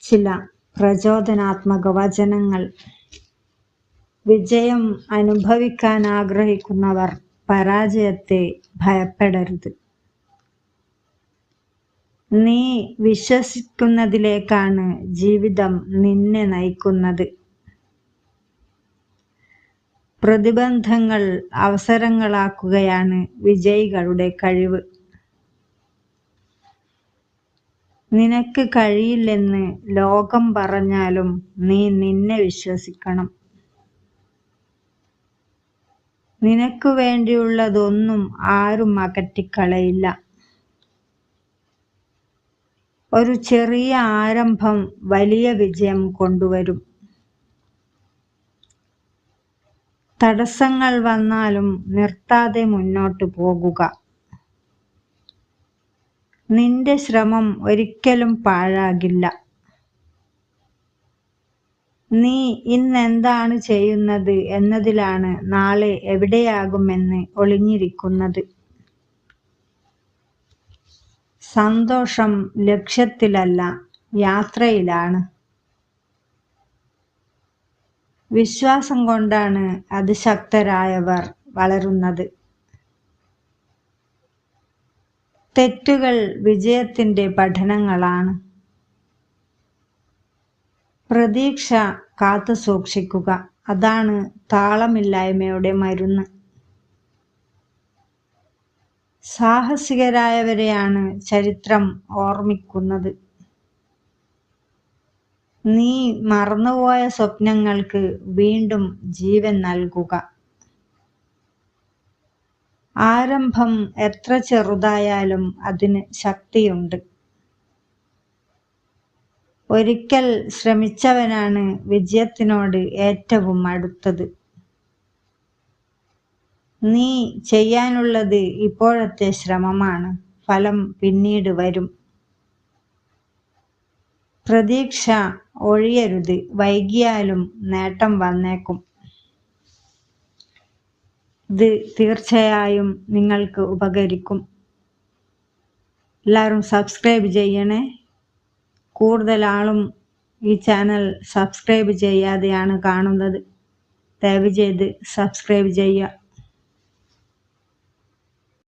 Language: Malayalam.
ചില പ്രചോദനാത്മക വചനങ്ങൾ. വിജയം അനുഭവിക്കാൻ ആഗ്രഹിക്കുന്നവർ പരാജയത്തെ ഭയപ്പെടരുത്. നീ വിശ്വസിക്കുന്നതിലേക്കാണ് ജീവിതം നിന്നെ നയിക്കുന്നത്. പ്രതിബന്ധങ്ങൾ അവസരങ്ങളാക്കുകയാണ് വിജയികളുടെ കഴിവ്. നിനക്ക് കഴിയില്ലെന്ന് ലോകം പറഞ്ഞാലും നീ നിന്നെ വിശ്വസിക്കണം. നിനക്ക് വേണ്ടിയുള്ളതൊന്നും ആരും അകറ്റിക്കളയില്ല. ഒരു ചെറിയ ആരംഭം വലിയ വിജയം കൊണ്ടുവരും. തടസ്സങ്ങൾ വന്നാലും നിർത്താതെ മുന്നോട്ട് പോകുക. നിന്റെ ശ്രമം ഒരിക്കലും പാഴാകില്ല. നീ ഇന്നെന്താണ് ചെയ്യുന്നത് എന്നതിലാണ് നാളെ എവിടെയാകുമെന്ന് ഒളിഞ്ഞിരിക്കുന്നത്. സന്തോഷം ലക്ഷ്യത്തിലല്ല, യാത്രയിലാണ്. വിശ്വാസം കൊണ്ടാണ് അതിശക്തരായവർ വളരുന്നത്. തെറ്റുകൾ വിജയത്തിന്റെ പഠനങ്ങളാണ്. പ്രതീക്ഷ കാത്തു സൂക്ഷിക്കുക, അതാണ് താളമില്ലായ്മയുടെ മരുന്ന്. സാഹസികരായവരെയാണ് ചരിത്രം ഓർമ്മിക്കുന്നത്. നീ മറന്നുപോയ സ്വപ്നങ്ങൾക്ക് വീണ്ടും ജീവൻ നൽകുക. ആരംഭം എത്ര ചെറുതായാലും അതിന് ശക്തിയുണ്ട്. ഒരിക്കൽ ശ്രമിച്ചവനാണ് വിജയത്തിനോട് ഏറ്റവും അടുത്തത്. നീ ചെയ്യാനുള്ളത് ഇപ്പോഴത്തെ ശ്രമമാണ്. ഫലം പിന്നീട് വരും. പ്രതീക്ഷ ഒഴിയരുത്. വൈകിയാലും നേട്ടം വന്നേക്കും. ഇത് തീർച്ചയായും നിങ്ങൾക്ക് ഉപകരിക്കും. എല്ലാവരും സബ്സ്ക്രൈബ് ചെയ്യണേ. കൂടുതൽ ആളും ഈ ചാനൽ സബ്സ്ക്രൈബ് ചെയ്യാതെയാണ് കാണുന്നത്. ദയവ് ചെയ്ത് സബ്സ്ക്രൈബ് ചെയ്യുക.